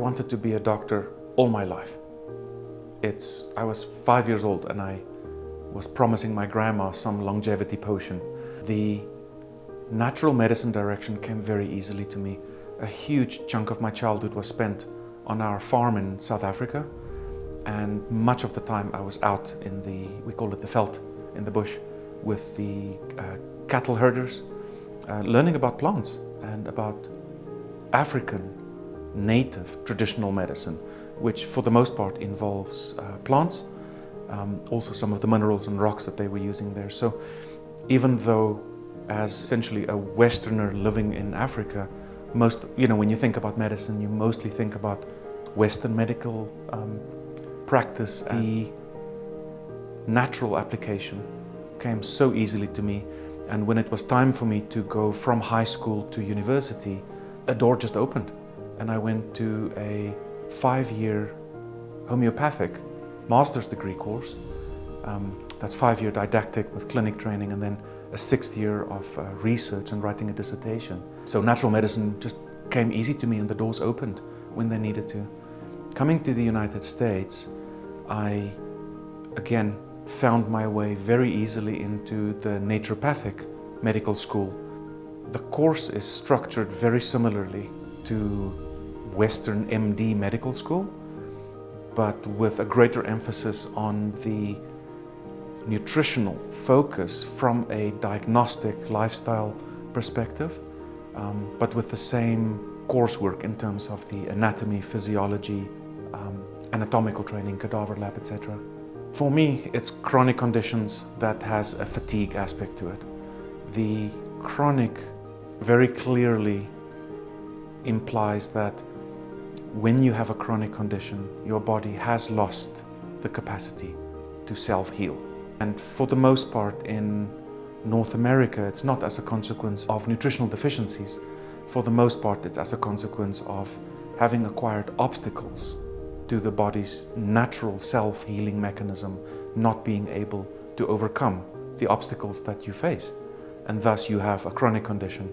wanted to be a doctor all my life. I was 5 years old and I was promising my grandma some longevity potion. The natural medicine direction came very easily to me. A huge chunk of my childhood was spent on our farm in South Africa, and much of the time I was out in we call it the veld, in the bush, with the cattle herders, learning about plants and about African native traditional medicine, which for the most part involves plants, also some of the minerals and rocks that they were using there. So even though as essentially a Westerner living in Africa, when you think about medicine, you mostly think about Western medical practice. The natural application came so easily to me, and when it was time for me to go from high school to university, a door just opened and I went to a 5-year homeopathic master's degree course. That's 5-year didactic with clinic training, and then a 6th year of research and writing a dissertation. So natural medicine just came easy to me and the doors opened when they needed to. Coming to the United States, I again found my way very easily into the naturopathic medical school. The course is structured very similarly to Western MD medical school, but with a greater emphasis on the nutritional focus from a diagnostic lifestyle perspective, but with the same coursework in terms of the anatomy, physiology, anatomical training, cadaver lab, etc. For me, it's chronic conditions that has a fatigue aspect to it. The chronic very clearly implies that when you have a chronic condition, your body has lost the capacity to self-heal. And for the most part in North America, it's not as a consequence of nutritional deficiencies. For the most part, it's as a consequence of having acquired obstacles to the body's natural self-healing mechanism, not being able to overcome the obstacles that you face. And thus you have a chronic condition.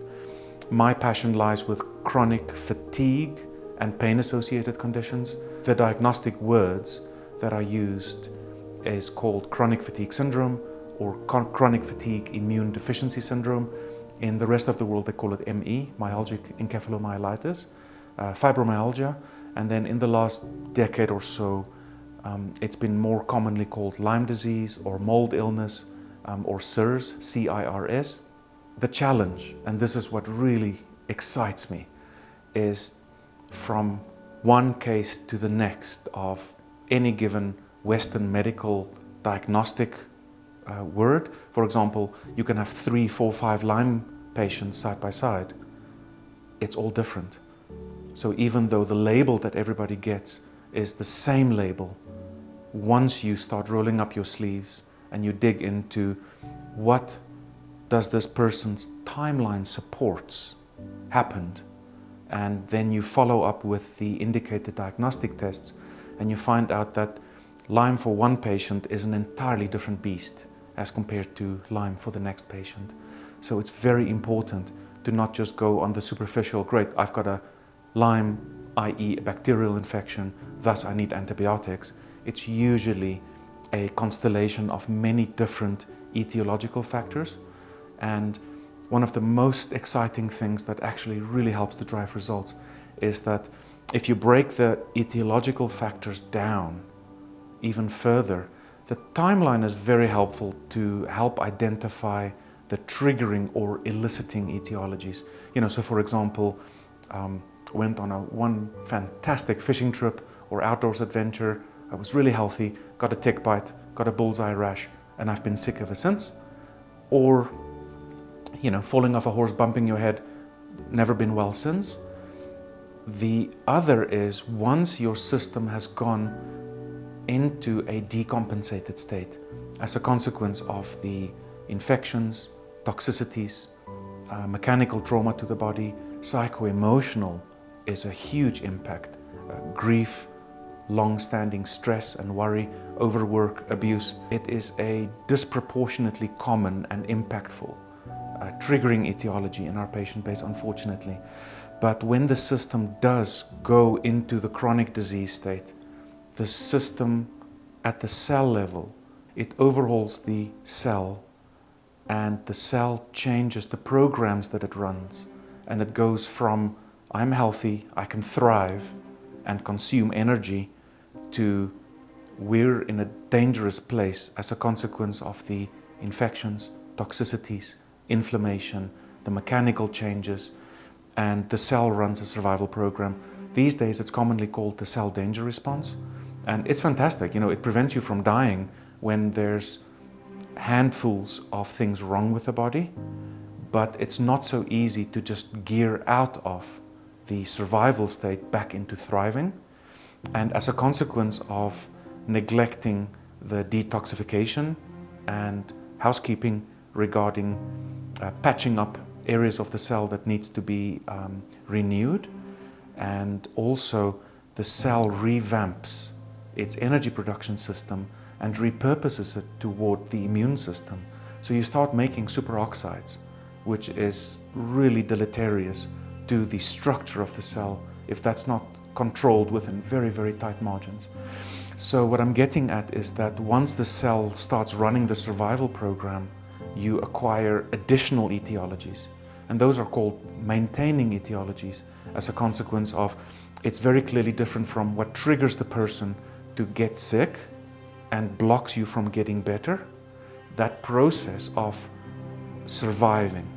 My passion lies with chronic fatigue and pain-associated conditions. The diagnostic words that are used is called chronic fatigue syndrome or chronic fatigue immune deficiency syndrome. In the rest of the world they call it ME, myalgic encephalomyelitis, fibromyalgia, and then in the last decade or so it's been more commonly called Lyme disease or mold illness or CIRS, C-I-R-S. The challenge, and this is what really excites me, is from one case to the next of any given Western medical diagnostic word. For example, you can have 3, 4, 5 Lyme patients side by side. It's all different. So even though the label that everybody gets is the same label, once you start rolling up your sleeves and you dig into what does this person's timeline supports happened, and then you follow up with the indicated diagnostic tests and you find out that Lyme for one patient is an entirely different beast as compared to Lyme for the next patient. So it's very important to not just go on the superficial, great, I've got a Lyme, i.e. a bacterial infection, thus I need antibiotics. It's usually a constellation of many different etiological factors. And one of the most exciting things that actually really helps to drive results is that if you break the etiological factors down even further, the timeline is very helpful to help identify the triggering or eliciting etiologies. So for example, went on one fantastic fishing trip or outdoors adventure. I was really healthy, got a tick bite, got a bullseye rash, and I've been sick ever since. Or falling off a horse, bumping your head, never been well since. The other is once your system has gone into a decompensated state as a consequence of the infections, toxicities, mechanical trauma to the body, psycho-emotional is a huge impact. Grief, long-standing stress and worry, overwork, abuse. It is a disproportionately common and impactful triggering etiology in our patient base, unfortunately. But when the system does go into the chronic disease state, the system at the cell level, it overhauls the cell, and the cell changes the programs that it runs, and it goes from I'm healthy, I can thrive and consume energy, to we're in a dangerous place as a consequence of the infections, toxicities, inflammation, the mechanical changes, and the cell runs a survival program. These days it's commonly called the cell danger response, and it's fantastic. It prevents you from dying when there's handfuls of things wrong with the body, but it's not so easy to just gear out of the survival state back into thriving. And as a consequence of neglecting the detoxification and housekeeping regarding patching up areas of the cell that needs to be renewed, and also the cell revamps its energy production system and repurposes it toward the immune system. So you start making superoxides, which is really deleterious to the structure of the cell if that's not controlled within very, very tight margins. So what I'm getting at is that once the cell starts running the survival program, you acquire additional etiologies, and those are called maintaining etiologies, as a consequence of it's very clearly different from what triggers the person to get sick and blocks you from getting better. That process of surviving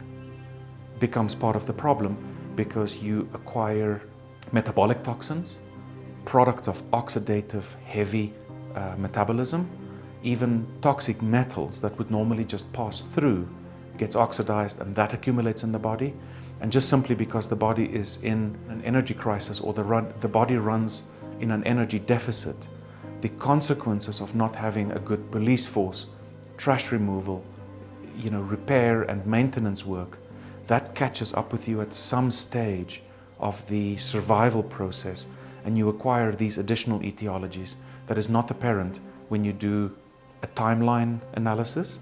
becomes part of the problem, because you acquire metabolic toxins, products of oxidative heavy metabolism, even toxic metals that would normally just pass through gets oxidized, and that accumulates in the body. And just simply because the body is in an energy crisis, or the body runs in an energy deficit, the consequences of not having a good police force, trash removal, repair and maintenance work, that catches up with you at some stage of the survival process, and you acquire these additional etiologies that is not apparent when you do a timeline analysis,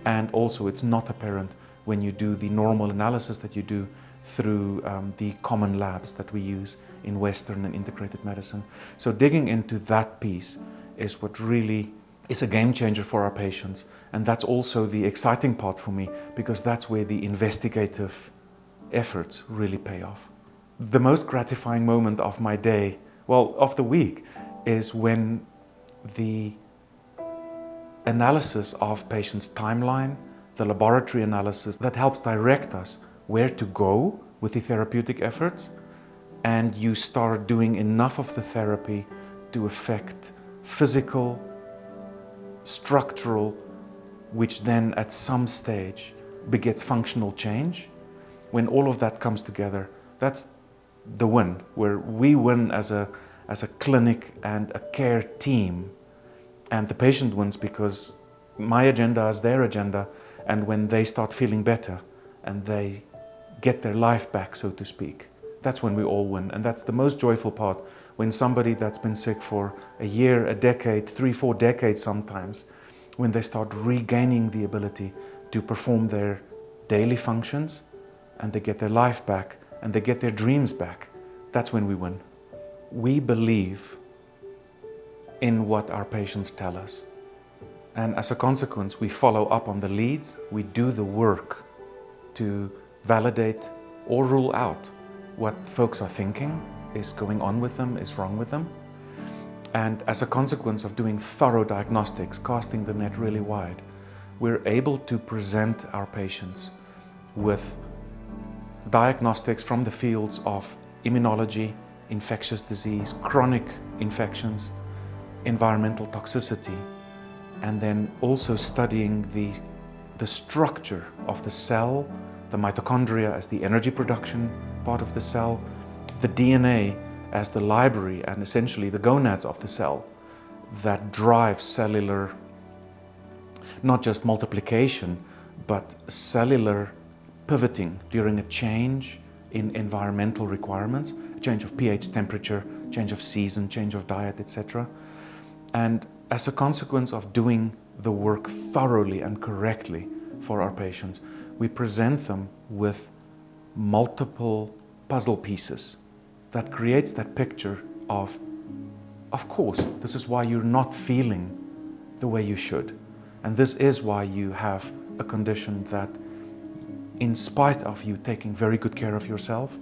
and also it's not apparent when you do the normal analysis that you do through the common labs that we use in Western and integrated medicine. So digging into that piece is what really is a game changer for our patients, and that's also the exciting part for me, because that's where the investigative efforts really pay off. The most gratifying moment of my day, of the week, is when the analysis of patients' timeline, the laboratory analysis that helps direct us where to go with the therapeutic efforts, and you start doing enough of the therapy to affect physical, structural, which then at some stage begets functional change. When all of that comes together, that's the win, where we win as a clinic and a care team, and the patient wins because my agenda is their agenda, and when they start feeling better and they get their life back, so to speak, that's when we all win. And that's the most joyful part, when somebody that's been sick for a year, a decade, 3-4 decades sometimes, when they start regaining the ability to perform their daily functions, and they get their life back and they get their dreams back, that's when we win. We believe in what our patients tell us, and as a consequence we follow up on the leads. We do the work to validate or rule out what folks are thinking is going on with them, is wrong with them. And as a consequence of doing thorough diagnostics, casting the net really wide, we're able to present our patients with diagnostics from the fields of immunology, infectious disease, chronic infections, environmental toxicity, and then also studying the structure of the cell, the mitochondria as the energy production part of the cell, the DNA as the library and essentially the gonads of the cell that drive cellular, not just multiplication, but cellular pivoting during a change in environmental requirements, a change of pH, temperature, change of season, change of diet, etc. And as a consequence of doing the work thoroughly and correctly for our patients, we present them with multiple puzzle pieces that creates that picture of course, this is why you're not feeling the way you should. And this is why you have a condition that, in spite of you taking very good care of yourself,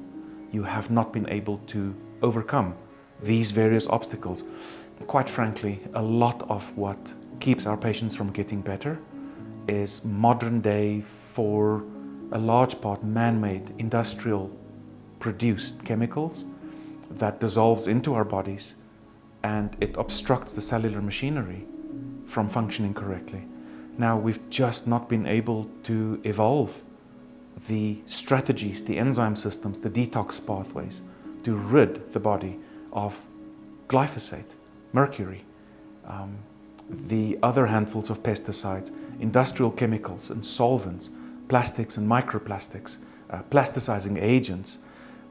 you have not been able to overcome these various obstacles. Quite frankly, a lot of what keeps our patients from getting better is modern day, for a large part, man-made, industrial produced chemicals that dissolves into our bodies, and it obstructs the cellular machinery from functioning correctly. Now, we've just not been able to evolve the strategies, the enzyme systems, the detox pathways to rid the body of glyphosate, mercury, the other handfuls of pesticides, industrial chemicals and solvents, plastics and microplastics, plasticizing agents.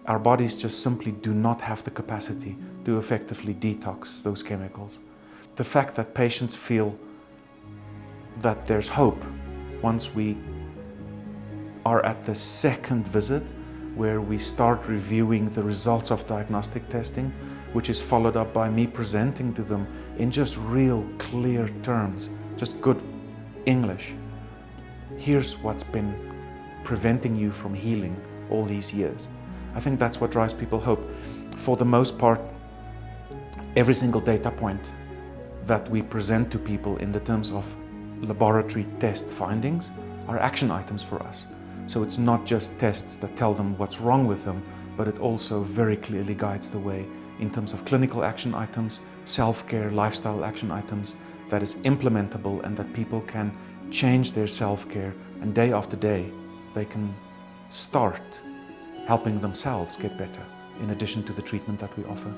Our bodies just simply do not have the capacity to effectively detox those chemicals. The fact that patients feel that there's hope once we are at the second visit, where we start reviewing the results of diagnostic testing, which is followed up by me presenting to them in just real clear terms, just good English. Here's what's been preventing you from healing all these years. I think that's what drives people hope. For the most part, every single data point that we present to people in the terms of laboratory test findings are action items for us. So it's not just tests that tell them what's wrong with them, but it also very clearly guides the way in terms of clinical action items, self-care, lifestyle action items that is implementable and that people can change their self-care, and day after day they can start helping themselves get better in addition to the treatment that we offer.